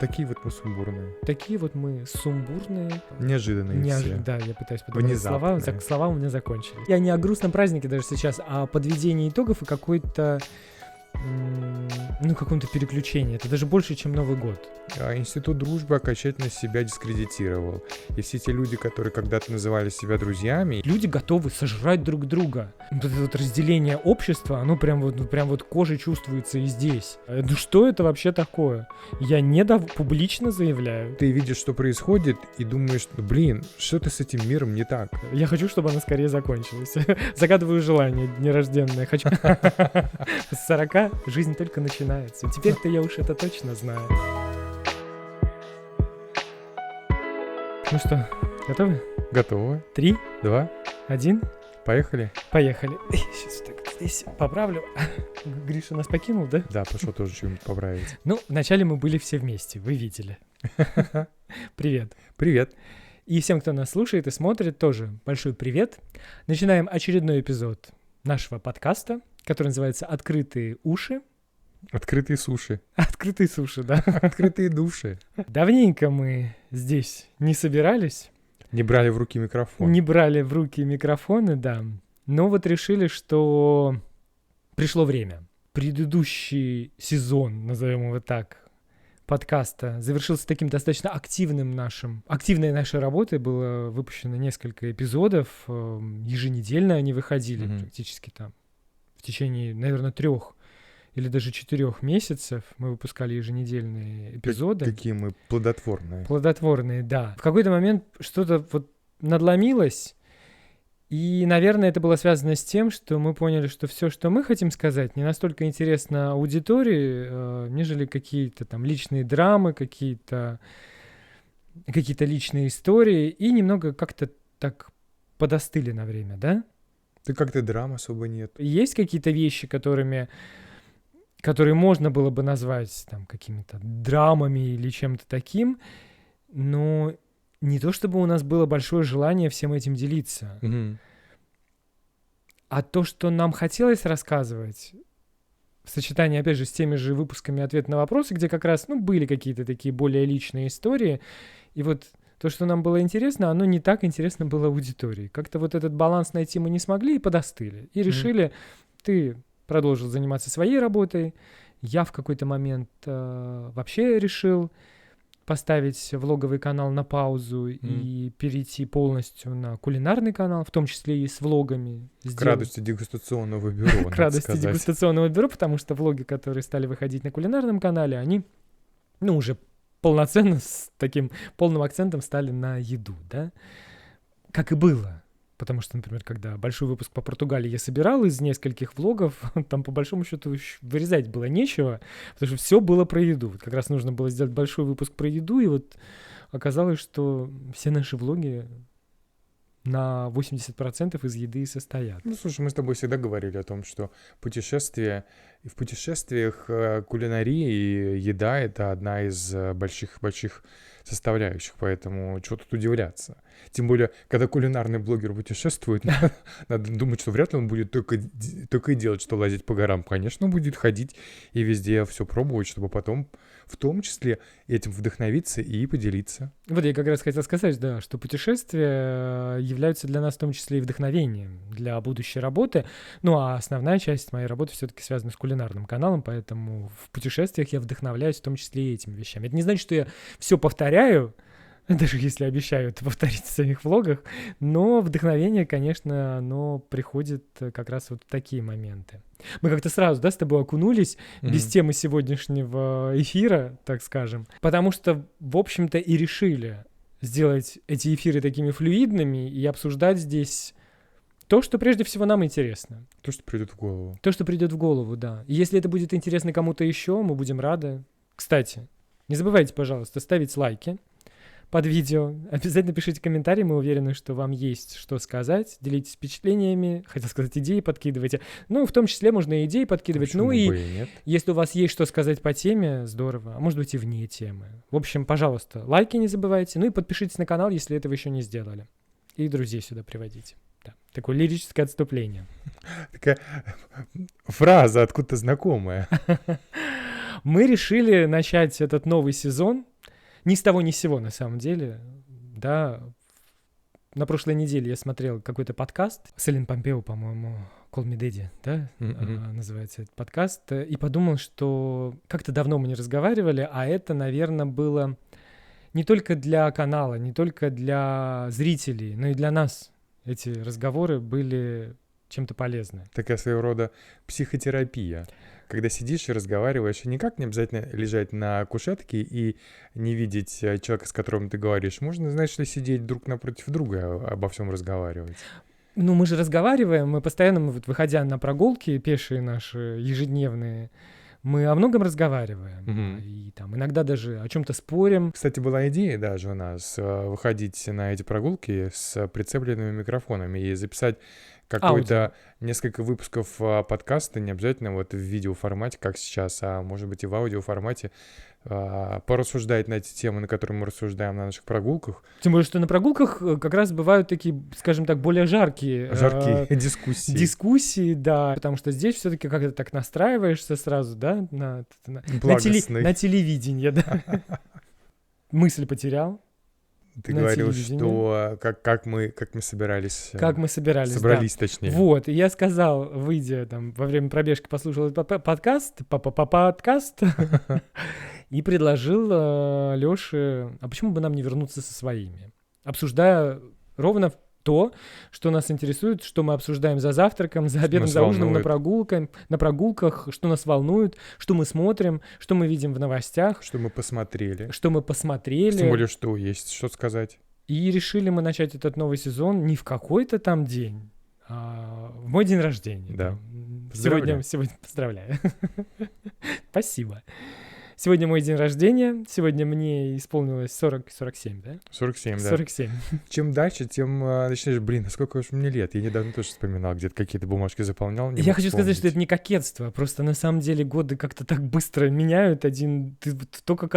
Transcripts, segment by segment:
Такие вот мы сумбурные. Такие вот мы сумбурные. Неожиданные все. Да, я пытаюсь подобрать слова. Внезапные. Слова у меня закончились. Я не о грустном празднике даже сейчас, а о подведении итогов и какой-то каком-то переключении. Это даже больше, чем Новый год. Институт дружбы окончательно себя дискредитировал. И все те люди, которые когда-то называли себя друзьями... Люди готовы сожрать друг друга. Вот это вот разделение общества, оно прям вот кожей чувствуется и здесь. Ну что это вообще такое? Я публично заявляю. Ты видишь, что происходит, и думаешь, что-то с этим миром не так. Я хочу, чтобы она скорее закончилась. Загадываю желание нерожденное. Хочу... С 40 жизнь только начинается. Теперь-то я уж это точно знаю. Ну что, готовы? Готово. 3, 2, 1. Поехали? Поехали. Сейчас так здесь поправлю. Гриша нас покинул, да? Да, пошел тоже что-нибудь поправить. Ну, вначале мы были все вместе, вы видели. Привет. Привет. И всем, кто нас слушает и смотрит, тоже большой привет. Начинаем очередной эпизод нашего подкаста, который называется «Открытые уши». Открытые суши. Открытые суши, да. Открытые души. Давненько мы здесь не собирались. Не брали в руки микрофон. Не брали в руки микрофоны, да. Но вот решили, что пришло время. Предыдущий сезон, назовем его так, подкаста завершился таким достаточно активной нашей работой. Было выпущено несколько эпизодов. Еженедельно они выходили практически там в течение, наверное, 3 или даже 4 месяцев мы выпускали еженедельные эпизоды. Какие мы плодотворные. Плодотворные, да. В какой-то момент что-то вот надломилось, и, наверное, это было связано с тем, что мы поняли, что все, что мы хотим сказать, не настолько интересно аудитории, нежели какие-то там личные драмы, какие-то личные истории, и немного как-то так подостыли на время, да? Да как-то драм особо нет. Есть какие-то вещи, которые можно было бы назвать там какими-то драмами или чем-то таким, но не то чтобы у нас было большое желание всем этим делиться, а то, что нам хотелось рассказывать, в сочетании, опять же, с теми же выпусками «Ответ на вопросы», где как раз, были какие-то такие более личные истории, и вот то, что нам было интересно, оно не так интересно было аудитории. Как-то вот этот баланс найти мы не смогли и подостыли. И решили, ты продолжил заниматься своей работой, я в какой-то момент вообще решил поставить влоговый канал на паузу и перейти полностью на кулинарный канал, в том числе и с влогами. К радости дегустационного бюро, К радости дегустационного бюро, потому что влоги, которые стали выходить на кулинарном канале, они, уже полноценно с таким полным акцентом стали на еду, да? Как и было. Потому что, например, когда большой выпуск по Португалии я собирал из нескольких влогов, там по большому счету вырезать было нечего, потому что все было про еду. Вот как раз нужно было сделать большой выпуск про еду, и вот оказалось, что все наши влоги на 80% из еды состоят. Слушай, мы с тобой всегда говорили о том, что путешествия, и в путешествиях кулинария и еда — это одна из больших составляющих, поэтому чего тут удивляться. Тем более, когда кулинарный блогер путешествует, надо думать, что вряд ли он будет только и делать, что лазить по горам. Конечно, он будет ходить и везде все пробовать, чтобы потом в том числе этим вдохновиться и поделиться. Вот я как раз хотел сказать, да, что путешествия являются для нас в том числе и вдохновением для будущей работы. А основная часть моей работы все-таки связана с кулинарным каналом, поэтому в путешествиях я вдохновляюсь в том числе и этими вещами. Это не значит, что я все повторяю, даже если обещаю это повторить в своих влогах, но вдохновение, конечно, оно приходит как раз вот в такие моменты. Мы как-то сразу, с тобой окунулись без темы сегодняшнего эфира, так скажем, потому что, в общем-то, и решили сделать эти эфиры такими флюидными и обсуждать здесь то, что прежде всего нам интересно. То, что придет в голову. То, что придет в голову, да. И если это будет интересно кому-то еще, мы будем рады. Кстати, не забывайте, пожалуйста, ставить лайки под видео. Обязательно пишите комментарии, мы уверены, что вам есть что сказать. Делитесь впечатлениями, хотел сказать, идеи подкидывайте. В том числе можно и идеи подкидывать. Почему бы и нет? Если у вас есть что сказать по теме, здорово. А может быть и вне темы. В общем, пожалуйста, лайки не забывайте. И подпишитесь на канал, если этого еще не сделали. И друзей сюда приводите. Да. Такое лирическое отступление. Такая фраза откуда-то знакомая. Мы решили начать этот новый сезон Ни с того ни с сего, на самом деле, да. На прошлой неделе я смотрел какой-то подкаст с Эллен Помпео, по-моему, Call Me Daddy, да, называется этот подкаст, и подумал, что как-то давно мы не разговаривали, а это, наверное, было не только для канала, не только для зрителей, но и для нас. Эти разговоры были чем-то полезны. Такая своего рода психотерапия. Когда сидишь и разговариваешь, и никак не обязательно лежать на кушетке и не видеть человека, с которым ты говоришь. Можно, знаешь ли, сидеть друг напротив друга, обо всем разговаривать. Ну, мы же разговариваем, мы постоянно, вот, выходя на прогулки пешие наши, ежедневные, мы о многом разговариваем. И там иногда даже о чем-то спорим. Кстати, была идея даже у нас выходить на эти прогулки с прицепленными микрофонами и записать какой-то несколько выпусков подкаста, не обязательно вот в видеоформате, как сейчас, а может быть и в аудиоформате, порассуждать на эти темы, на которые мы рассуждаем на наших прогулках. Тем более, что на прогулках как раз бывают такие, скажем так, более жаркие дискуссии. Дискуссии, да, потому что здесь все-таки как-то так настраиваешься сразу, да, на телевидение, да. Мысль потерял. Ты говорил, что как мы собирались. Как мы собирались, собрались, да. Точнее. Вот, и я сказал, выйдя там во время пробежки, послушал этот подкаст, и предложил Лёше, а почему бы нам не вернуться со своими? Обсуждая ровно то, что нас интересует, что мы обсуждаем за завтраком, за обедом, за ужином, на прогулках, что нас волнует, что мы смотрим, что мы видим в новостях. Что мы посмотрели. Тем более, что есть что сказать. И решили мы начать этот новый сезон не в какой-то там день, а в мой день рождения. Да. Сегодня поздравляю. Спасибо. Сегодня мой день рождения. Сегодня мне исполнилось 47, да? 47, да. 47. Чем дальше, тем начинаешь, сколько уж мне лет. Я недавно тоже вспоминал, где-то какие-то бумажки заполнял. Я хочу сказать, что это не кокетство. Просто на самом деле годы как-то так быстро меняют. Ты только к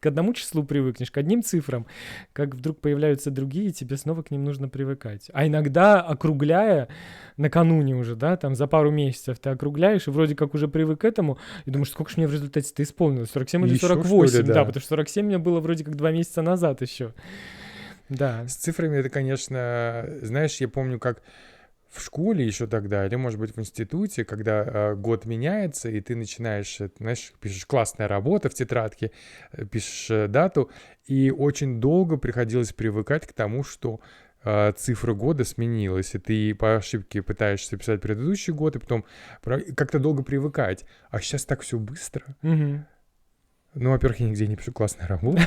одному числу привыкнешь, к одним цифрам. Как вдруг появляются другие, тебе снова к ним нужно привыкать. А иногда, округляя, накануне уже, да, там за пару месяцев ты округляешь, и вроде как уже привык к этому, и думаешь, сколько же мне в результате-то исполнилось? 47 или 48? Да, потому что 47 мне было вроде как 2 месяца назад еще. Да. С цифрами это, конечно, знаешь, я помню, как в школе еще тогда, или, может быть, в институте, когда год меняется, и ты начинаешь, знаешь, пишешь «классная работа» в тетрадке, пишешь дату, и очень долго приходилось привыкать к тому, что цифра года сменилась, и ты по ошибке пытаешься писать предыдущий год, и потом как-то долго привыкать. А сейчас так все быстро. Ну, во-первых, я нигде не пишу «классная работа».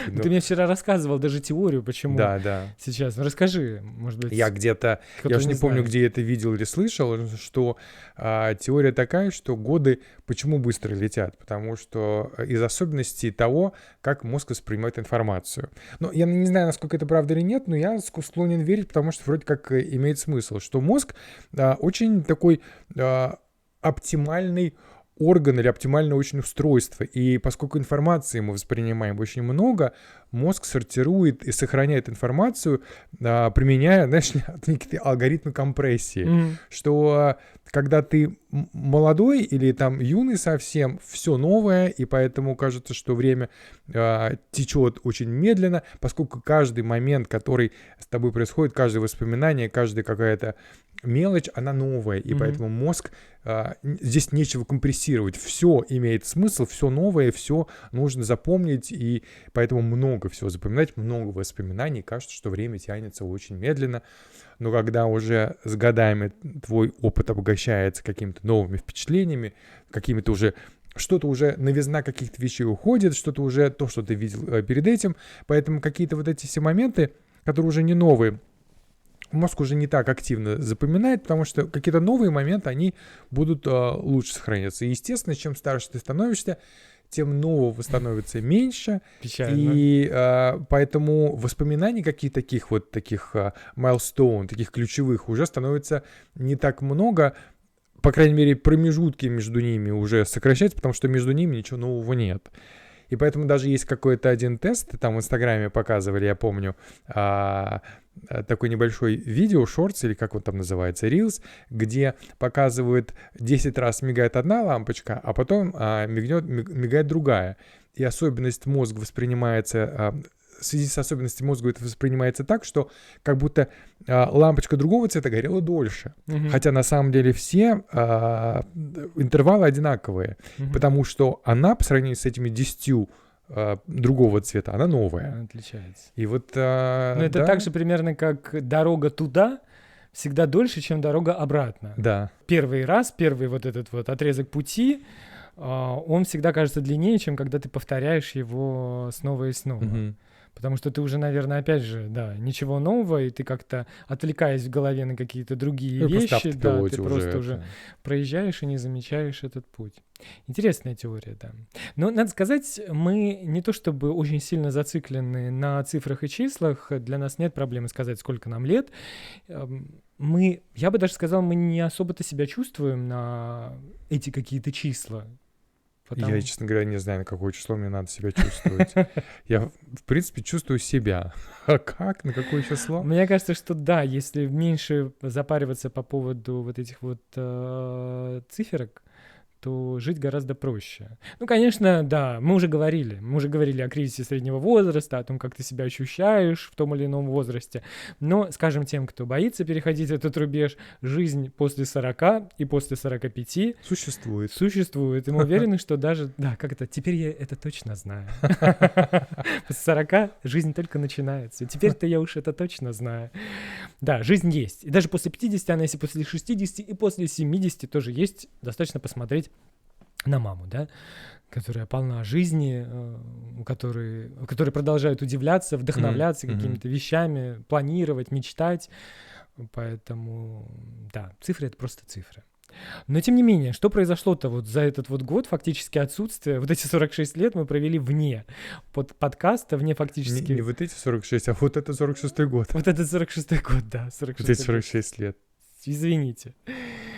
Ты мне вчера рассказывал даже теорию, почему. Да. Сейчас. Ну, расскажи, может быть. Я уж не помню, где это видел или слышал, что теория такая, что годы почему быстро летят? Потому что из особенностей того, как мозг воспринимает информацию. Но я не знаю, насколько это правда или нет, но я склонен верить, потому что вроде как имеет смысл, что мозг очень такой оптимальный орган или оптимальное очень устройство. И поскольку информации мы воспринимаем очень много, мозг сортирует и сохраняет информацию, применяя, знаешь, некие алгоритмы компрессии. Что когда ты молодой или там юный совсем, все новое, и поэтому кажется, что время течет очень медленно, поскольку каждый момент, который с тобой происходит, каждое воспоминание, каждая какая-то мелочь, она новая, и поэтому мозг, здесь нечего компрессировать, все имеет смысл, все новое, все нужно запомнить, и поэтому много всего запоминать, много воспоминаний, кажется, что время тянется очень медленно, но когда уже с годами твой опыт обогащается какими-то новыми впечатлениями, какими-то уже что-то уже, новизна каких-то вещей уходит, что-то уже то, что ты видел перед этим, поэтому какие-то вот эти все моменты, которые уже не новые, мозг уже не так активно запоминает, потому что какие-то новые моменты, они будут лучше сохраняться. И, естественно, чем старше ты становишься, тем нового становится меньше. Печально. И поэтому воспоминаний каких-то таких milestone, таких ключевых уже становится не так много. По крайней мере, промежутки между ними уже сокращаются, потому что между ними ничего нового нет. И поэтому даже есть какой-то один тест, там в Инстаграме показывали, я помню, такой небольшой видео, шортс, или как он там называется, Reels, где показывают 10 раз мигает одна лампочка, а потом мигает другая. и особенность мозга воспринимается, в связи с особенностью мозга это воспринимается так, что как будто лампочка другого цвета горела дольше. Мгм. Хотя на самом деле все интервалы одинаковые, Мгм. потому что она по сравнению с этими 10 другого цвета, она новая. Она отличается. И вот, Но это да, так же примерно, как дорога туда всегда дольше, чем дорога обратно. да. Первый вот этот вот отрезок пути, он всегда кажется длиннее, чем когда ты повторяешь его снова и снова. Мгм. Потому что ты уже, наверное, опять же, да, ничего нового, и ты как-то, отвлекаясь в голове на какие-то другие Ну, просто вещи, да, автопилоте ты просто уже это. проезжаешь и не замечаешь этот путь. Интересная теория, да. Но, надо сказать, мы не то чтобы очень сильно зациклены на цифрах и числах, для нас нет проблемы сказать, сколько нам лет. Я бы даже сказал, мы не особо-то себя чувствуем на эти какие-то числа. Я, честно говоря, не знаю, на какое число мне надо себя чувствовать. Я, в принципе, чувствую себя. А как? На какое число? Мне кажется, что да, если меньше запариваться по поводу вот этих вот циферок, то жить гораздо проще. Ну, конечно, да, мы уже говорили о кризисе среднего возраста, о том, как ты себя ощущаешь в том или ином возрасте. Но, скажем, тем, кто боится переходить этот рубеж, жизнь после 40 и после 45 Существует. существует. И мы уверены, что даже, да, как это, теперь я это точно знаю. После 40 жизнь только начинается. Теперь-то я уж это точно знаю. Да, жизнь есть. И даже после 50, она если после 60 и после 70 тоже есть, достаточно посмотреть на маму, да, которая полна жизни, которые продолжают удивляться, вдохновляться какими-то вещами, планировать, мечтать. Поэтому, да, цифры — это просто цифры. Но, тем не менее, что произошло-то вот за этот вот год фактически отсутствия? Вот эти 46 лет мы провели вне подкаста, вне фактически... Не вот эти 46, а вот это 46-й год. Вот этот 46-й год, да, 46-й Вот эти год. 46 лет. Извините.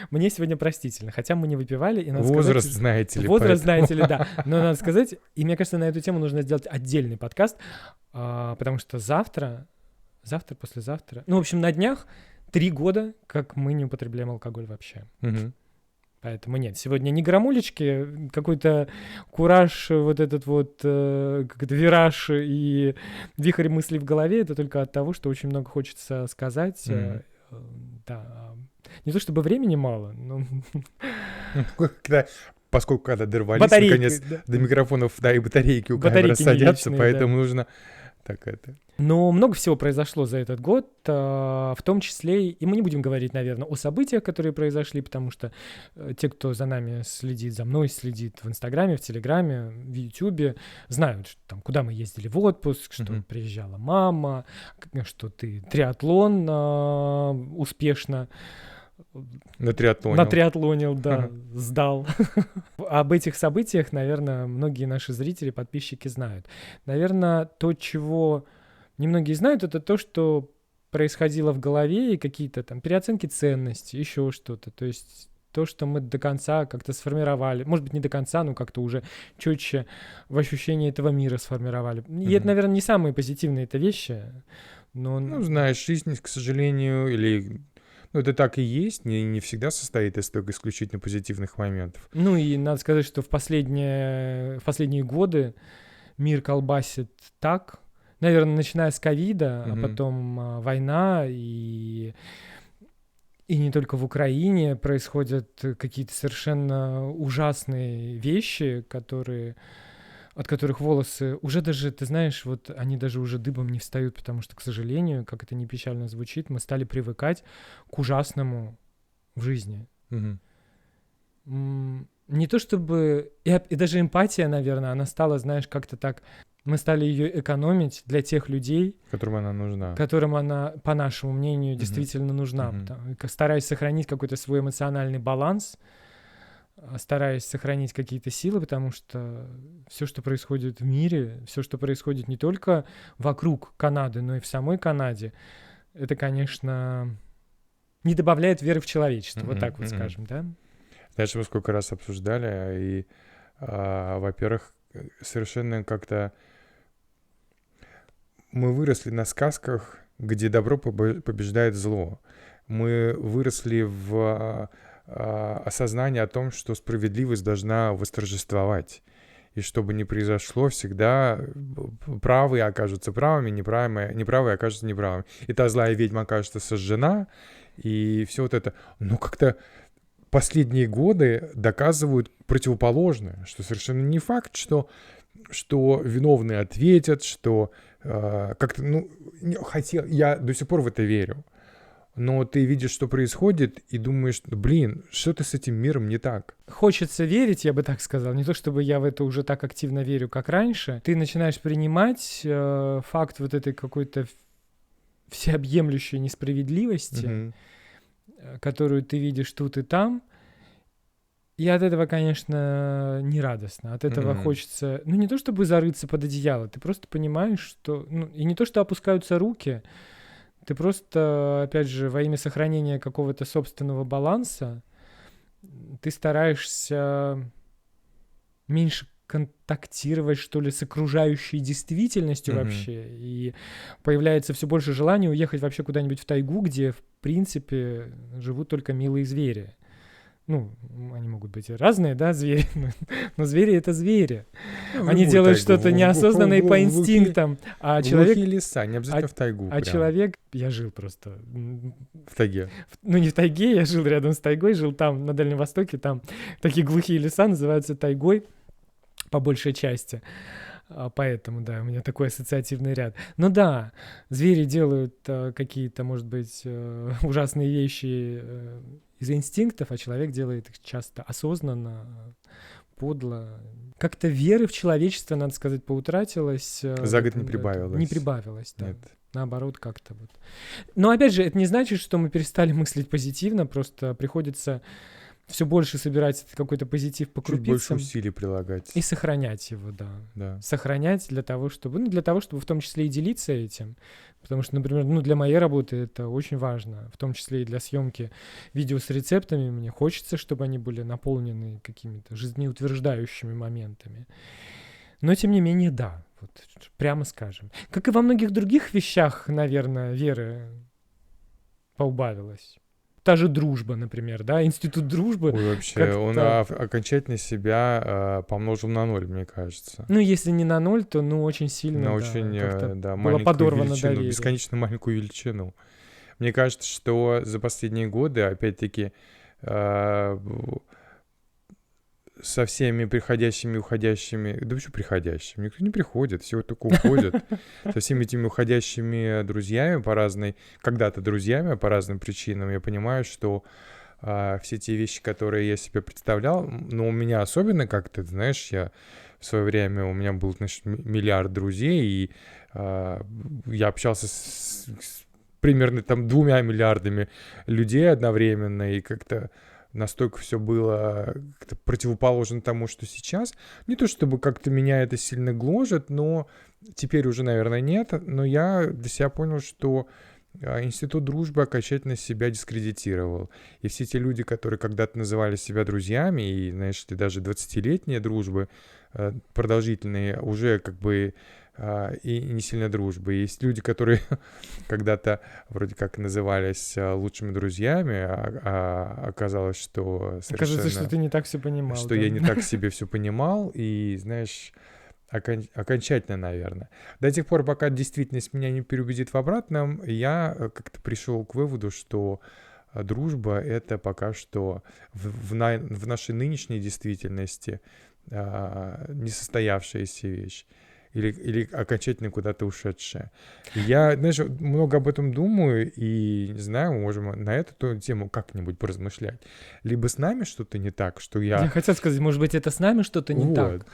Мне сегодня простительно, хотя мы не выпивали. И надо Возраст, сказать, знаете ли. возраст, поэтому. знаете ли, да. Но надо сказать, и мне кажется, на эту тему нужно сделать отдельный подкаст, потому что завтра, послезавтра, ну, в общем, на днях 3 года, как мы не употребляем алкоголь вообще. Мгм. Поэтому нет, сегодня не грамулечки, какой-то кураж, вот этот вот как-то вираж и вихрь мыслей в голове, это только от того, что очень много хочется сказать. Мгм. Да, не то чтобы времени мало, но Поскольку когда дорвались, батарейки, наконец, да. до микрофонов, да, и батарейки у камеры Батарейки не садятся, вечные, поэтому нужно так это. Но много всего произошло за этот год, в том числе, и мы не будем говорить, наверное, о событиях, которые произошли, потому что те, кто за нами следит, за мной следит в Инстаграме, в Телеграме, в Ютубе, знают, что, там, куда мы ездили в отпуск, что Мгм. приезжала мама, что ты триатлон успешно натриатлонил, да, сдал. Об этих событиях, наверное, многие наши зрители, подписчики знают. Наверное, то, чего немногие знают, это то, что происходило в голове и какие-то там переоценки ценностей, еще что-то. То есть то, что мы до конца как-то сформировали. Может быть, не до конца, но как-то уже четче в ощущении этого мира сформировали. И это, наверное, не самые позитивные это вещи. Но... Ну, знаешь, жизнь, к сожалению, или... Ну, это так и есть, не всегда состоит из только исключительно позитивных моментов. Ну, и надо сказать, что в последние годы мир колбасит так, наверное, начиная с ковида, а потом война, и не только в Украине происходят какие-то совершенно ужасные вещи, от которых волосы уже даже, ты знаешь, вот они даже уже дыбом не встают, потому что, к сожалению, как это ни печально звучит, мы стали привыкать к ужасному в жизни. Не то чтобы... И даже эмпатия, наверное, она стала, знаешь, как-то так... Мы стали ее экономить для тех людей, которым она нужна. Которым она, по нашему мнению, действительно нужна. Стараясь сохранить какой-то свой эмоциональный баланс, стараясь сохранить какие-то силы, потому что все, что происходит в мире, все, что происходит не только вокруг Канады, но и в самой Канаде, это, конечно, не добавляет веры в человечество, вот так вот скажем, да? Знаешь, мы сколько раз обсуждали, и, во-первых, совершенно как-то мы выросли на сказках, где добро побеждает зло. Мы выросли в осознание о том, что справедливость должна восторжествовать. и что бы ни произошло, всегда правые окажутся правыми, неправые окажутся неправыми. И та злая ведьма окажется сожжена, и все вот это. Но как-то последние годы доказывают противоположное, что совершенно не факт, что виновные ответят, что как-то, я до сих пор в это верю. Но ты видишь, что происходит, и думаешь, блин, что-то с этим миром не так. Хочется верить, я бы так сказал. Не то чтобы я в это уже так активно верю, как раньше. Ты начинаешь принимать факт вот этой какой-то всеобъемлющей несправедливости, которую ты видишь тут и там. И от этого, конечно, не радостно. От этого хочется, не то чтобы зарыться под одеяло, ты просто понимаешь, что... и не то, что опускаются руки, ты просто, опять же, во имя сохранения какого-то собственного баланса, ты стараешься меньше контактировать, что ли, с окружающей действительностью вообще. И появляется все больше желания уехать вообще куда-нибудь в тайгу, где, в принципе, живут только милые звери. Они могут быть разные, да, звери, но звери — это звери. Они делают что-то неосознанное по инстинктам, а человек... Глухие леса, не обязательно в тайгу. А человек... Я жил просто... В тайге. Не в тайге, я жил рядом с тайгой, жил там, на Дальнем Востоке, там такие глухие леса называются тайгой, по большей части. Поэтому, да, у меня такой ассоциативный ряд. Но да, звери делают какие-то, может быть, ужасные вещи из-за инстинктов, а человек делает их часто осознанно, подло. Как-то веры в человечество, надо сказать, поутратилось. За год не прибавилось. Не прибавилось, да. Нет. Наоборот, как-то вот. Но опять же, это не значит, что мы перестали мыслить позитивно, просто приходится все больше собирать какой-то позитив по крупицам. Чуть больше усилий прилагать. И сохранять его, да. Сохранять для того, чтобы в том числе и делиться этим. Потому что, например, для моей работы это очень важно, в том числе и для съемки видео с рецептами. Мне хочется, чтобы они были наполнены какими-то жизнеутверждающими моментами. Но, тем не менее, да, вот прямо скажем. Как и во многих других вещах, наверное, веры поубавилось. Та же дружба, например, да, институт дружбы. Ой, вообще, он окончательно себя помножил на 0, мне кажется. Если не на 0, то, очень сильно, было подорвано доверие. Бесконечно маленькую величину. Мне кажется, что за последние годы, опять-таки, со всеми приходящими и уходящими, да вообще приходящими, никто не приходит, все только уходят, со всеми этими уходящими друзьями когда-то друзьями по разным причинам, я понимаю, что все те вещи, которые я себе представлял, но у меня особенно как-то, знаешь, в свое время у меня был, миллиард друзей, и я общался с примерно 2 миллиардами людей одновременно, и как-то настолько все было как-то противоположно тому, что сейчас. Не то чтобы как-то меня это сильно гложет, но теперь уже, наверное, нет. Но я для себя понял, что институт дружбы окончательно себя дискредитировал. И все те люди, которые когда-то называли себя друзьями, и, знаешь, даже 20-летние дружбы продолжительные, уже как бы и не сильно дружбы. Есть люди, которые когда-то вроде как назывались лучшими друзьями, а оказалось, что совершенно... Оказывается, что ты не так все понимал. Что я не так себе все понимал, и, знаешь, окончательно, наверное. До тех пор, пока действительность меня не переубедит в обратном, я как-то пришел к выводу, что дружба — это пока что в нашей нынешней действительности несостоявшаяся вещь. Или окончательно куда-то ушедшая. Я, знаешь, много об этом думаю, и, не знаю, мы можем на эту тему как-нибудь поразмышлять. Либо с нами что-то не так, что Я хотел сказать, может быть, это с нами что-то не так.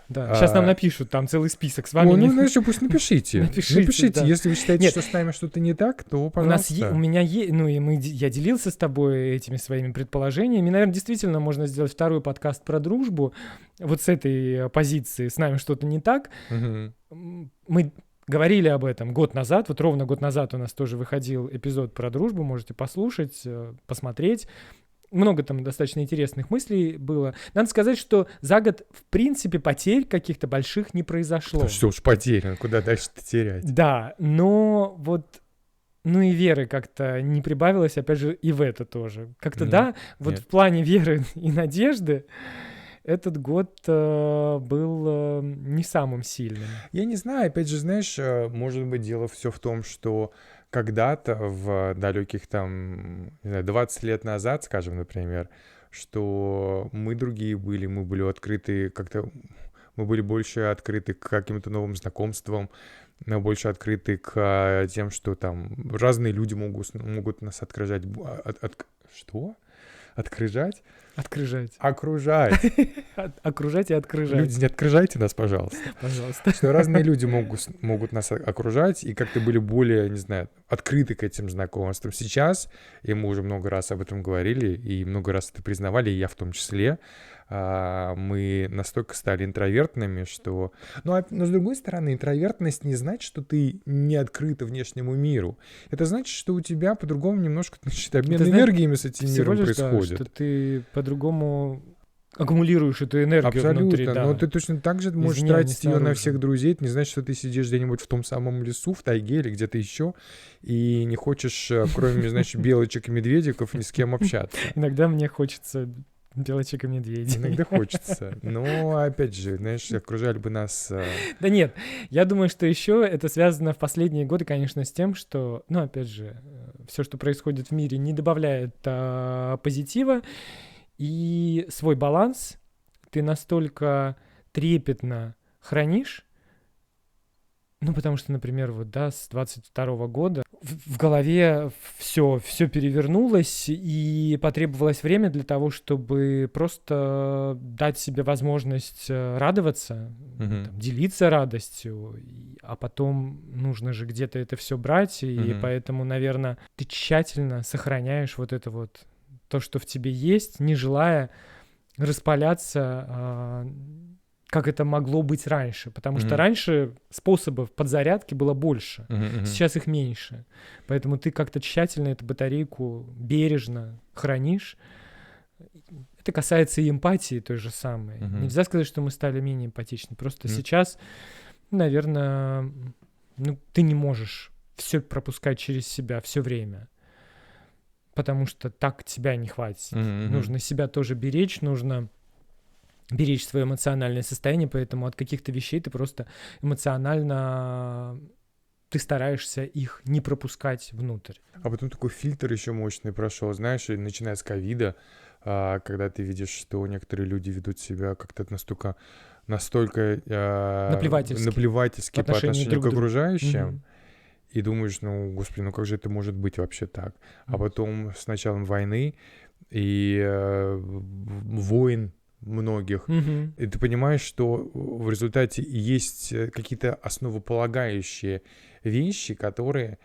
Да. Сейчас нам напишут, там целый список с вами. Знаешь, пусть напишите. Напишите, да. Если вы считаете, что с нами что-то не так, то, пожалуйста. У меня есть, я делился с тобой этими своими предположениями. Наверное, действительно можно сделать второй подкаст про дружбу. Вот с этой позиции «с нами что-то не так». Мы говорили об этом год назад. Вот ровно год назад у нас тоже выходил эпизод про дружбу. Можете послушать, посмотреть. Много там достаточно интересных мыслей было. Надо сказать, что за год, в принципе, потерь каких-то больших не произошло. Что уж потеряно, куда дальше-то терять? Да, но вот, и веры как-то не прибавилось, опять же, и в это тоже. Как-то, в плане веры и надежды этот год был не самым сильным. Я не знаю, опять же, знаешь, может быть, дело все в том, что когда-то в далеких там, не знаю, 20 лет назад, скажем, например, что мы другие были, мы были открыты как-то, мы были больше открыты к каким-то новым знакомствам, больше открыты к тем, что там разные люди могут нас открыжать. Что? Открыжать? Открыжать. Окружать. Окружать и открыжать. Люди, не открыжайте нас, пожалуйста. Пожалуйста. Что разные люди могут нас окружать и как-то были более, не знаю, открыты к этим знакомствам. Сейчас, и мы уже много раз об этом говорили, и много раз это признавали, и я в том числе, мы настолько стали интровертными, что... Но с другой стороны, интровертность не значит, что ты не открыта внешнему миру. Это значит, что у тебя по-другому немножко, значит, обмен энергиями с этим всего миром лишь, да, происходит. что ты по-другому аккумулируешь эту энергию внутри, Абсолютно. да. Но ты точно так же можешь Извне, а не тратить ее на снаружи. всех друзей. Это не значит, что ты сидишь где-нибудь в том самом лесу, в тайге или где-то еще, и не хочешь, кроме, значит, белочек и медведиков, ни с кем общаться. Иногда мне хочется белочек и медведей. Иногда хочется. Но, опять же, знаешь, окружали бы нас... Да нет, я думаю, что еще это связано в последние годы, конечно, с тем, что, ну, опять же, все, что происходит в мире, не добавляет позитива, и свой баланс ты настолько трепетно хранишь, ну, потому что, например, вот, да, с 22 года в голове все перевернулось, и потребовалось время для того, чтобы просто дать себе возможность радоваться, там, делиться радостью, а потом нужно же где-то это все брать, и поэтому, наверное, ты тщательно сохраняешь вот это вот то, что в тебе есть, не желая распаляться, как это могло быть раньше. Потому что раньше способов подзарядки было больше, сейчас их меньше. Поэтому ты как-то тщательно эту батарейку бережно хранишь. Это касается и эмпатии той же самой. Нельзя сказать, что мы стали менее эмпатичны. Просто сейчас, наверное, ты не можешь все пропускать через себя все время. Потому что так тебя не хватит. Нужно себя тоже беречь, нужно беречь свое эмоциональное состояние, поэтому от каких-то вещей ты просто эмоционально... Ты стараешься их не пропускать внутрь. А потом такой фильтр еще мощный прошел, знаешь, и начиная с ковида, когда ты видишь, что некоторые люди ведут себя как-то настолько наплевательски по отношению к окружающим, и думаешь, ну, господи, ну как же это может быть вообще так? А потом с началом войны и войн многих, и ты понимаешь, что в результате есть какие-то основополагающие вещи, которые,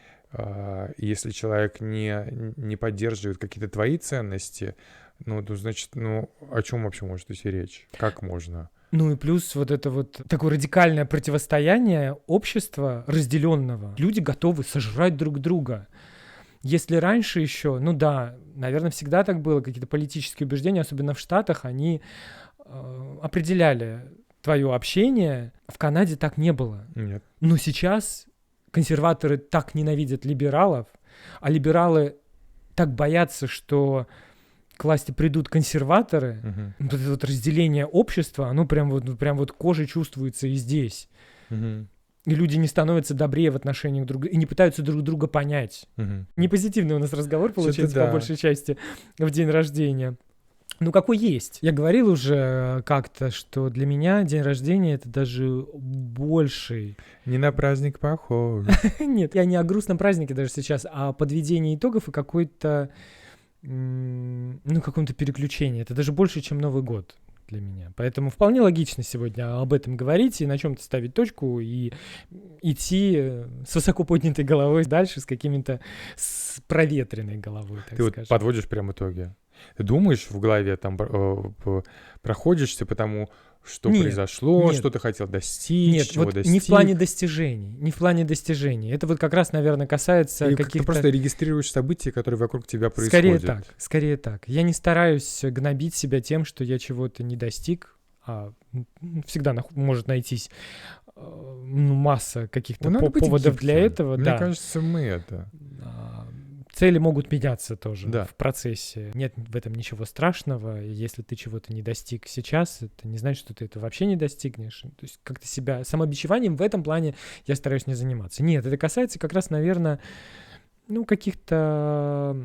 если человек не поддерживает какие-то твои ценности, ну, то значит, ну, о чем вообще может идти речь? Как можно? Ну и плюс вот это вот такое радикальное противостояние общества разделенного. Люди готовы сожрать друг друга. Если раньше еще, ну да, наверное, всегда так было, какие-то политические убеждения, особенно в Штатах, они определяли твое общение. В Канаде так не было. Нет. Но сейчас консерваторы так ненавидят либералов, а либералы так боятся, что к власти придут консерваторы. Вот это вот разделение общества, оно прям вот кожей чувствуется и здесь. И люди не становятся добрее в отношениях друг друга и не пытаются друг друга понять. Не позитивный у нас разговор получается по большей части в день рождения. Ну, какой есть. Я говорил уже как-то, что для меня день рождения — это даже больший... Не на праздник похож. Нет, я не о грустном празднике даже сейчас, а о подведении итогов и какой-то... ну, каком-то переключении. Это даже больше, чем Новый год для меня. Поэтому вполне логично сегодня об этом говорить и на чем-то ставить точку и идти с высоко поднятой головой дальше, с проветренной головой, так Ты скажем. Вот подводишь прям итоги. Ты думаешь в голове, там проходишься по тому, что произошло, что ты хотел достичь, чего достичь? Не в плане достижений, не в плане достижений. Это вот как раз, наверное, касается каких-то... Ты просто регистрируешь события, которые вокруг тебя происходят. Скорее так. Я не стараюсь гнобить себя тем, что я чего-то не достиг, а всегда может найтись масса каких-то поводов для этого. Мне кажется, мы это... цели могут меняться тоже Да. в процессе. Нет в этом ничего страшного. И если ты чего-то не достиг сейчас, это не значит, что ты это вообще не достигнешь. То есть как-то себя самобичеванием в этом плане я стараюсь не заниматься. Нет, это касается как раз, наверное, каких-то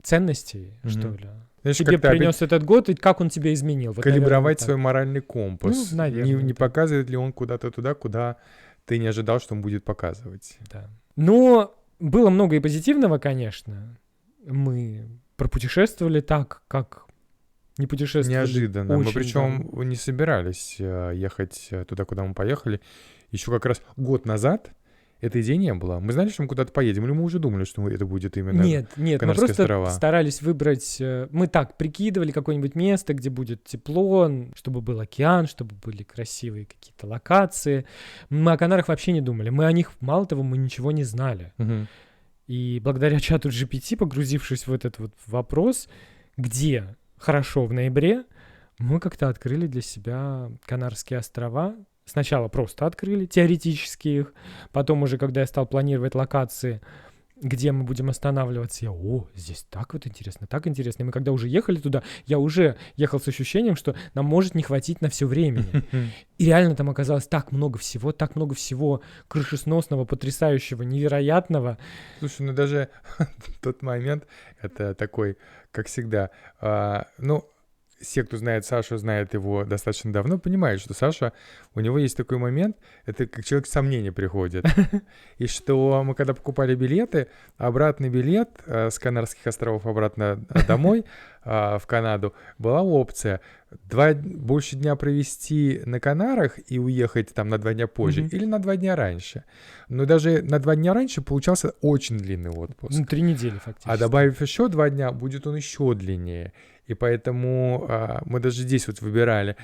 ценностей, что ли. Знаешь, Тебе как-то опять принес этот год, и как он тебя изменил. Вот, наверное, калибровать вот так. свой моральный компас. Ну, наверное, Не да. показывает ли он куда-то туда, куда ты не ожидал, что он будет показывать. Да. Но было много и позитивного, конечно. Мы пропутешествовали так, как не путешествовали Неожиданно. Мы очень причем давно. не собирались ехать туда, куда мы поехали. Еще как раз год назад этой идеи не было. Мы знали, что мы куда-то поедем, или мы уже думали, что это будет именно Нет, мы Канарские просто острова? старались выбрать... Мы так прикидывали какое-нибудь место, где будет тепло, чтобы был океан, чтобы были красивые какие-то локации. Мы о Канарах вообще не думали. Мы о них, мало того, мы ничего не знали. Мгм. И благодаря чату GPT, погрузившись в этот вот вопрос, где хорошо в ноябре, мы как-то открыли для себя Канарские острова. Сначала просто открыли, теоретически их. Потом уже, когда я стал планировать локации, где мы будем останавливаться, здесь так вот интересно, так интересно. И мы когда уже ехали туда, я уже ехал с ощущением, что нам может не хватить на все времени. И реально там оказалось так много всего крышесносного, потрясающего, невероятного. Слушай, даже тот момент, это такой, как всегда, все, кто знает Сашу, знает его достаточно давно, понимают, что Саша, у него есть такой момент, это как человек сомнения приходит. И что мы когда покупали билеты, обратный билет с Канарских островов обратно домой в Канаду, была опция больше дня провести на Канарах и уехать там на 2 дня позже, или на 2 дня раньше. Но даже на 2 дня раньше получался очень длинный отпуск. 3 недели фактически. А добавив еще 2 дня, будет он еще длиннее. И поэтому мы даже здесь вот выбирали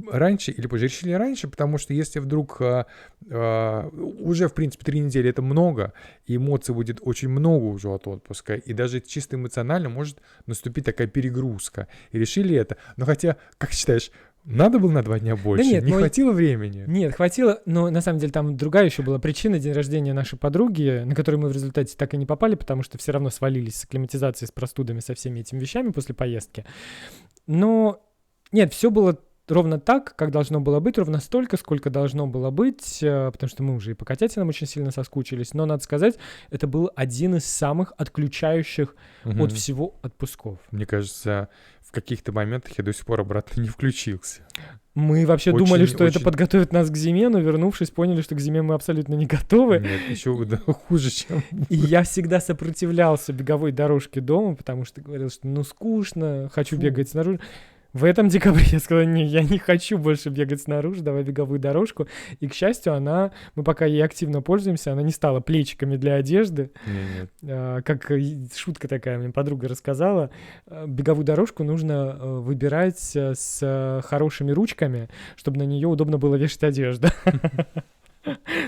раньше или позже. Решили раньше, потому что если вдруг уже, в принципе, 3 недели — это много, и эмоций будет очень много уже от отпуска, и даже чисто эмоционально может наступить такая перегрузка. И решили это. Но хотя, как считаешь, надо было на 2 дня больше? Да нет, не хватило времени? Нет, хватило, но на самом деле там другая еще была причина — день рождения нашей подруги, на который мы в результате так и не попали, потому что все равно свалились с акклиматизацией, с простудами, со всеми этими вещами после поездки. Но нет, все было ровно так, как должно было быть, ровно столько, сколько должно было быть, потому что мы уже и по котятинам очень сильно соскучились, но, надо сказать, это был один из самых отключающих от всего отпусков. Мне кажется, в каких-то моментах я до сих пор обратно не включился. Мы вообще Очень- думали, что это очень- подготовит нас к зиме, но, вернувшись, поняли, что к зиме мы абсолютно не готовы. Нет, еще хуже, чем... И я всегда сопротивлялся беговой дорожке дома, потому что говорил, что скучно, хочу Фу. бегать снаружи. В этом декабре я сказал: не, я не хочу больше бегать снаружи, давай беговую дорожку. И, к счастью, мы пока ей активно пользуемся, она не стала плечиками для одежды. Нет. Как шутка такая мне подруга рассказала, беговую дорожку нужно выбирать с хорошими ручками, чтобы на нее удобно было вешать одежду.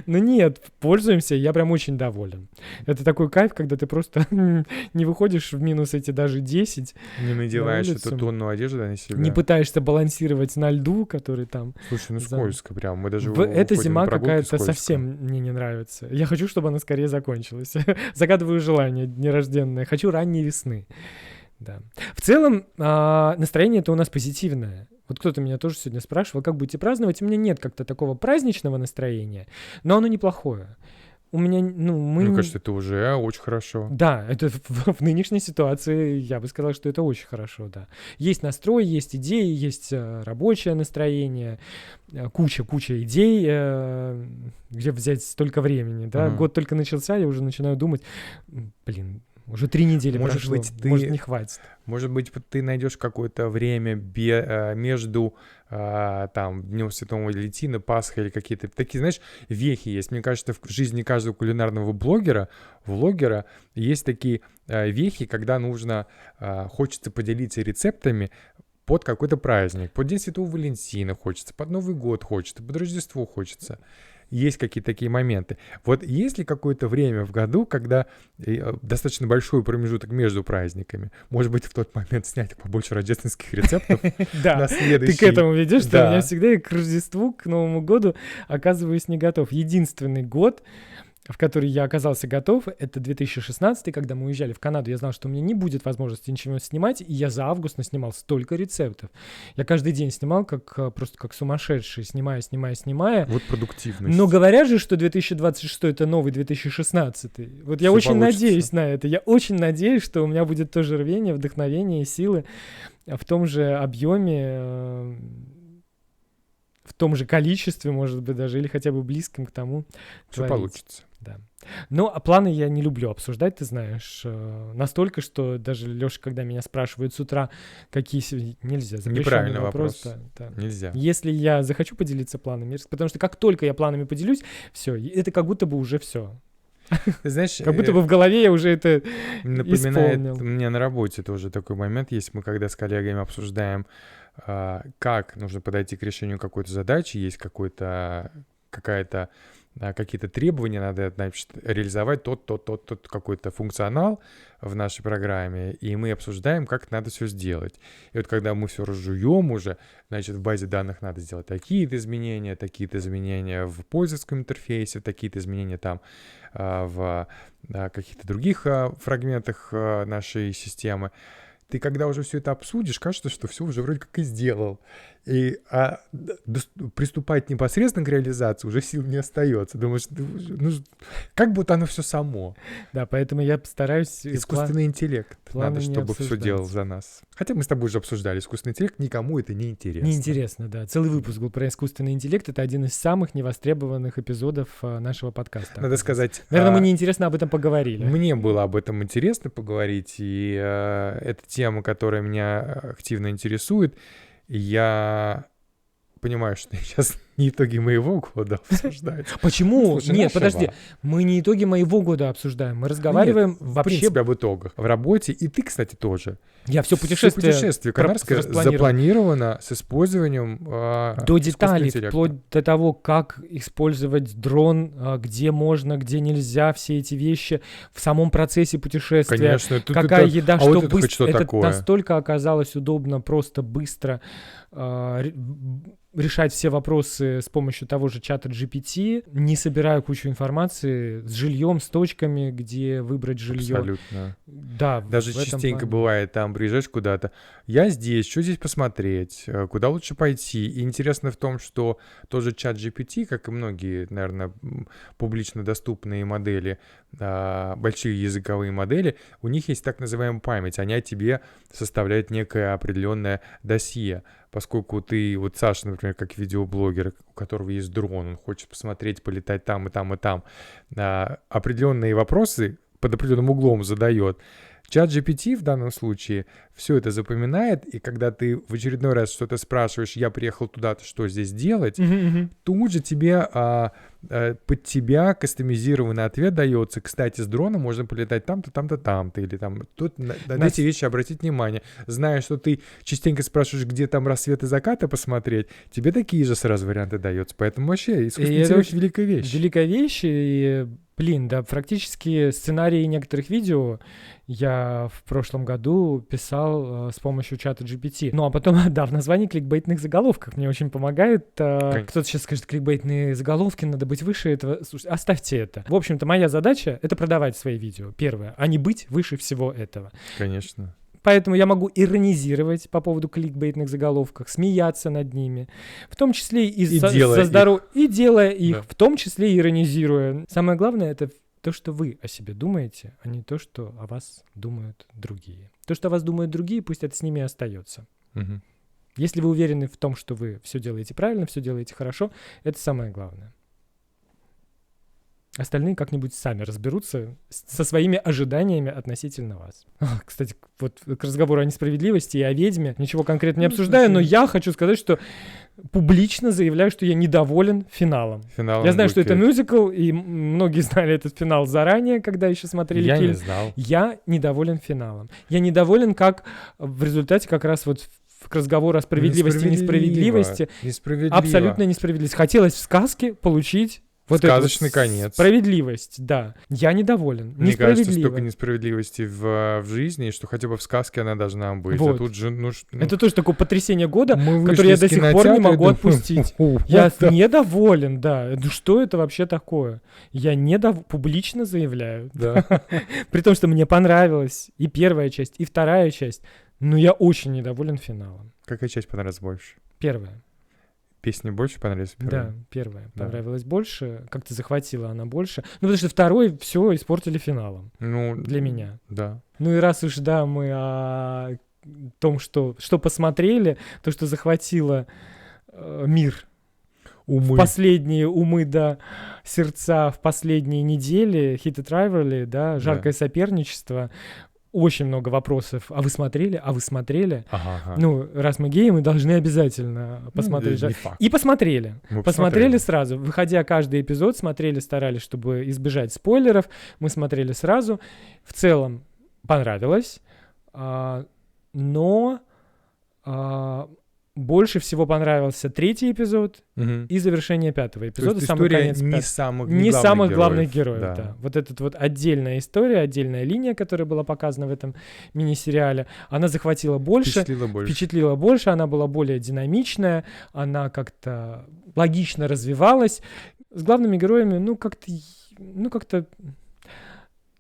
Ну нет, пользуемся, я прям очень доволен. Это такой кайф, когда ты просто не выходишь в минус эти даже 10, Не надеваешь улицу. эту тонну одежды на себя. не пытаешься балансировать на льду, который там... Слушай, за- скользко прям. Мы даже Эта уходим на зима прогулки, какая-то скользко. совсем мне не нравится. Я хочу, чтобы она скорее закончилась. Загадываю желание нерожденное. Хочу ранней весны. Да. В целом, настроение-то у нас позитивное. Вот кто-то меня тоже сегодня спрашивал, как будете праздновать. У меня нет как-то такого праздничного настроения, но оно неплохое. У меня, Мне кажется, это уже очень хорошо. Да, это в нынешней ситуации я бы сказал, что это очень хорошо, да. Есть настрой, есть идеи, есть рабочее настроение, куча идей, где взять столько времени, да. Ага. Год только начался, я уже начинаю думать, уже 3 недели Может прошло, быть, может, не хватит. Может быть, ты найдешь какое-то время между там Днем Святого Валентина, Пасхой или какие-то такие, знаешь, вехи есть. Мне кажется, в жизни каждого кулинарного влогера есть такие вехи, когда хочется поделиться рецептами под какой-то праздник. Под День Святого Валентина хочется, под Новый год хочется, под Рождество хочется. Есть какие-то такие моменты. Вот есть ли какое-то время в году, когда достаточно большой промежуток между праздниками? Может быть, в тот момент снять побольше рождественских рецептов на Да, следующий? ты к этому ведешь, что Да. я всегда к Рождеству, к Новому году оказываюсь не готов. Единственный год, в который я оказался готов, это 2016, когда мы уезжали в Канаду. Я знал, что у меня не будет возможности ничего снимать, и я за август наснимал столько рецептов. Я каждый день снимал просто как сумасшедший, снимая. Вот продуктивность. Но говорят же, что 2026 это новый 2016. Вот я Всё очень получится. надеюсь на это. Я очень надеюсь, что у меня будет тоже рвение, вдохновение и силы в том же объеме, в том же количестве, может быть, даже, или хотя бы близком к тому. Все творить. получится. Да. Ну, а планы я не люблю обсуждать, ты знаешь. Настолько, что даже, Лёша, когда меня спрашивают с утра, нельзя, запрещенный Неправильный вопрос. вопрос. Да. Нельзя. Если я захочу поделиться планами, потому что как только я планами поделюсь, все, это как будто бы уже все. Ты знаешь, Как будто бы в голове я уже это напоминает исполнил. мне на работе тоже такой момент есть. Мы когда с коллегами обсуждаем, как нужно подойти к решению какой-то задачи, есть какие-то требования, надо, значит, реализовать тот какой-то функционал в нашей программе, и мы обсуждаем, как надо все сделать. И вот когда мы все разжуем уже, значит, в базе данных надо сделать такие-то изменения в пользовательском интерфейсе, такие-то изменения там в каких-то других фрагментах нашей системы. Ты когда уже все это обсудишь, кажется, что все уже вроде как и сделал. И приступать непосредственно к реализации уже сил не остается. Думаешь, как будто оно все само. Да, поэтому я постараюсь... Искусственный интеллект надо, не чтобы все обсуждать. делал за нас. Хотя мы с тобой уже обсуждали, искусственный интеллект, никому это не интересно. Неинтересно, да. Целый выпуск был про искусственный интеллект. Это один из самых невостребованных эпизодов нашего подкаста. Надо сказать... Наверное, мы неинтересно об этом поговорили. Мне было об этом интересно поговорить, и это тема, которая меня активно интересует. Я понимаю, что сейчас не итоги моего года обсуждать. Почему? Слушай, Нет, нашего. подожди. Мы не итоги моего года обсуждаем. Мы разговариваем в вообще... принципе, об итогах. В работе, и ты, кстати, тоже. Я все путешествие канарское запланировано с использованием до деталей, интеллекта. вплоть до того, как использовать дрон, где можно, где нельзя, все эти вещи в самом процессе путешествия. Конечно. Какая еда, что вот это быстро. хоть что Это такое? настолько оказалось удобно, просто быстро решать все вопросы с помощью того же чата GPT, не собирая кучу информации, с жильем, с точками, где выбрать жилье. Абсолютно. Да, Даже частенько бывает, там приезжаешь куда-то, я здесь, что здесь посмотреть, куда лучше пойти. И интересно в том, что тоже чат GPT, как и многие, наверное, публично доступные модели, большие языковые модели, у них есть так называемая память, они о тебе составляют некое определенное досье. Поскольку ты, вот Саша, например, как видеоблогер, у которого есть дрон, он хочет посмотреть, полетать там и там и там, определенные вопросы под определенным углом задает. Чат GPT в данном случае все это запоминает, и когда ты в очередной раз что-то спрашиваешь, я приехал туда-то, что здесь делать, тут же тебе под тебя кастомизированный ответ дается. Кстати, с дрона можно полетать там-то, там-то, там-то, или там тут на эти вещи обратить внимание. Зная, что ты частенько спрашиваешь, где там рассвет и закаты посмотреть, тебе такие же сразу варианты дается. Поэтому вообще искусственный интеллект — очень великая вещь. Великая вещь, и, да, практически сценарии некоторых видео я в прошлом году писал с помощью чата GPT. Ну, а потом, да, в названии кликбейтных заголовках мне очень помогает. Кто-то сейчас скажет, кликбейтные заголовки, надо быть выше этого. Слушайте, оставьте это. В общем-то, моя задача — это продавать свои видео, первое, а не быть выше всего этого. Конечно. Поэтому я могу иронизировать по поводу кликбейтных заголовков, смеяться над ними, в том числе и делая их, да. В том числе и иронизируя. Самое главное — это то, что вы о себе думаете, а не то, что о вас думают другие. То, что о вас думают другие, пусть это с ними остается. Угу. Если вы уверены в том, что вы все делаете правильно, все делаете хорошо, это самое главное. Остальные как-нибудь сами разберутся со своими ожиданиями относительно вас. Кстати, вот к разговору о несправедливости и о ведьме ничего конкретно не обсуждаю, но я хочу сказать, что публично заявляю, что я недоволен финалом. Я знаю, что это мюзикл, и многие знали этот финал заранее, когда еще смотрели фильм. Я не знал. Я недоволен финалом. Я недоволен, как в результате как раз вот к разговору о справедливости и несправедливости. Абсолютно несправедливость. Хотелось в сказке получить Вот это вот Сказочный конец. справедливость, да. Я недоволен. Мне кажется, Несправедливо. столько несправедливости в жизни, что хотя бы в сказке она должна быть. А Вот. тут же, Это тоже такое потрясение года, мы которое я вышли до из сих пор не кинотеатра и могу думаем, отпустить. «Вот Я да». недоволен, да. Ну что это вообще такое? Я публично заявляю. Да. При том, что мне понравилась и первая часть, и вторая часть. Но я очень недоволен финалом. Какая часть понравилась больше? Первая. Песни больше понравились? Первая? Да, первая Да. понравилась больше. Как-то захватила она больше. Ну, потому что второй все испортили финалом. Ну, Для меня. Да. Ну и раз уж, да, мы о том, что посмотрели, то, что захватило мир в последние умы, да, сердца в последние недели, Heated Rivalry, да, жаркое соперничество, очень много вопросов. А вы смотрели? А вы смотрели? Ага. Ну, раз мы геи, мы должны обязательно посмотреть. Не факт. И посмотрели. Мы Посмотрели сразу. Выходя каждый эпизод, смотрели, старались, чтобы избежать спойлеров. Мы смотрели сразу. В целом понравилось. Но больше всего понравился третий эпизод Мгм. и завершение пятого То эпизода. есть самый история конец не не самых героев. главных героев, Да. да. Вот эта вот отдельная история, отдельная линия, которая была показана в этом мини-сериале, она захватила больше, впечатлила больше, она была более динамичная, она как-то логично развивалась. С главными героями, как-то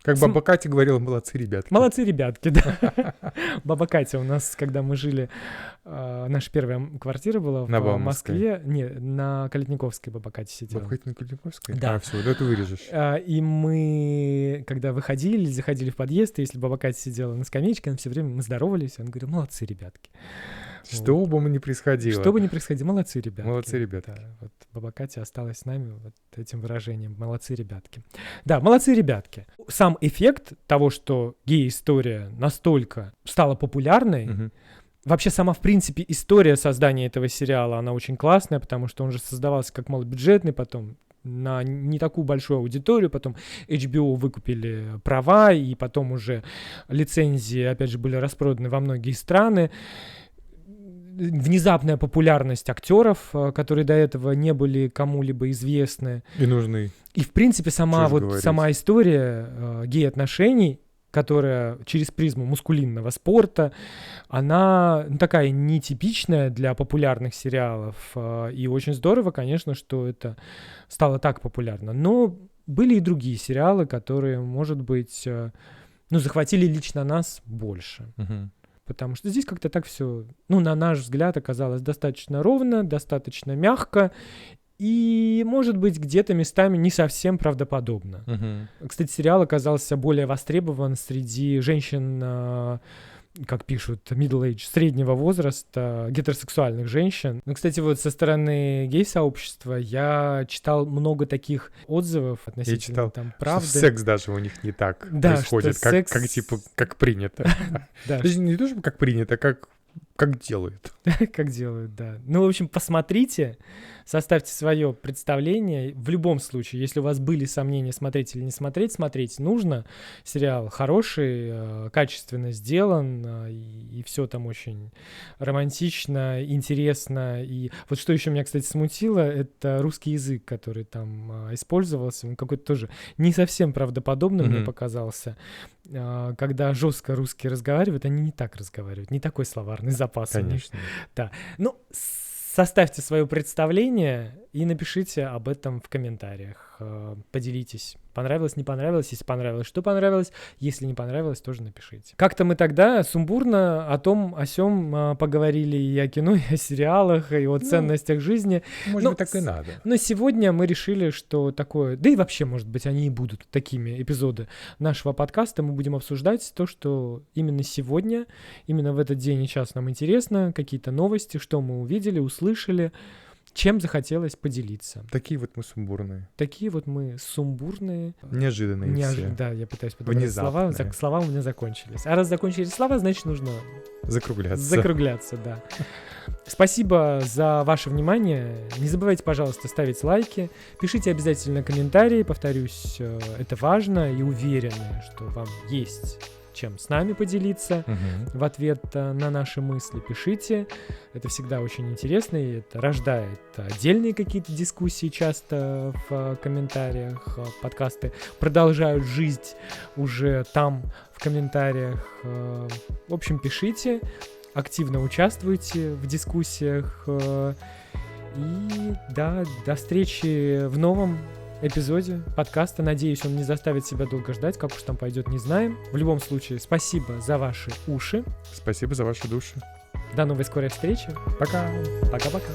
Как Баба Катя говорила, молодцы, ребятки. молодцы ребятки, да. Баба Катя у нас, когда мы жили, наша первая квартира была На в Бауманской? Москве. Не, на Калитниковской Баба Катя сидела. Баба Катя на Калитниковской? Да. Все, да ты вырежешь. И мы, когда выходили, заходили в подъезд, и если Баба Катя сидела на скамеечке, она все время, мы здоровались, он говорил, молодцы, ребятки. Что бы ни происходило. Что бы ни происходило, молодцы, ребятки. Молодцы, ребятки. Да, вот Баба Катя осталась с нами вот этим выражением. Молодцы, ребятки. Да, молодцы, ребятки. Сам эффект того, что гей-история настолько стала популярной, Мгм. вообще сама, в принципе, история создания этого сериала, она очень классная, потому что он же создавался как малобюджетный, потом на не такую большую аудиторию, потом HBO выкупили права, и потом уже лицензии, опять же, были распроданы во многие страны. Внезапная популярность актеров, которые до этого не были кому-либо известны. И нужны. И, в принципе, сама Что ж говорить. сама история гей-отношений, которая через призму мускулинного спорта, она такая нетипичная для популярных сериалов. И очень здорово, конечно, что это стало так популярно. Но были и другие сериалы, которые, может быть, захватили лично нас больше. Мгм. Потому что здесь как-то так все, на наш взгляд, оказалось достаточно ровно, достаточно мягко и, может быть, где-то местами не совсем правдоподобно. Мгм. Кстати, сериал оказался более востребован среди женщин, как пишут, middle age, среднего возраста, гетеросексуальных женщин. Кстати, вот со стороны гей-сообщества я читал много таких отзывов относительно читал, там Что правды. секс даже у них не так Да, происходит, что секс- как принято. Да, То есть не то, чтобы как принято, а как делают. как делают, да. В общем, посмотрите, составьте свое представление. В любом случае, если у вас были сомнения, смотреть или не смотреть, смотреть нужно. Сериал хороший, качественно сделан, и все там очень романтично, интересно. И вот что еще меня, кстати, смутило, это русский язык, который там использовался. Он какой-то тоже не совсем правдоподобным мне Мгм. показался. Когда жестко русские разговаривают, они не так разговаривают, не такой словарный запас у них. Конечно. Составьте свое представление и напишите об этом в комментариях. Поделитесь. Понравилось, не понравилось? Если понравилось, что понравилось? Если не понравилось, тоже напишите. Как-то мы тогда сумбурно о том, о сём поговорили и о кино, и о сериалах, и о ценностях жизни. Может быть, так и надо. Но сегодня мы решили, что такое... Да и вообще, может быть, они и будут такими эпизоды нашего подкаста. Мы будем обсуждать то, что именно сегодня, именно в этот день и час нам интересно, какие-то новости, что мы увидели, услышали, чем захотелось поделиться. Такие вот мы сумбурные. Такие вот мы сумбурные. Неожиданные все. Да, я пытаюсь подобрать слова. Внезапные. Слова у меня закончились. А раз закончились слова, значит, нужно закругляться, да. Спасибо за ваше внимание. Не забывайте, пожалуйста, ставить лайки. Пишите обязательно комментарии. Повторюсь, это важно, и уверены, что вам есть чем с нами поделиться Мгм. в ответ на наши мысли. Пишите, это всегда очень интересно, и это рождает отдельные какие-то дискуссии часто в комментариях. Подкасты продолжают жить уже там, в комментариях. В общем, пишите, активно участвуйте в дискуссиях. И да, до встречи в новом эпизоде подкаста. Надеюсь, он не заставит себя долго ждать, как уж там пойдет, не знаем. В любом случае, спасибо за ваши уши. Спасибо за ваши души. До новой скорой встречи. Пока. Пока-пока.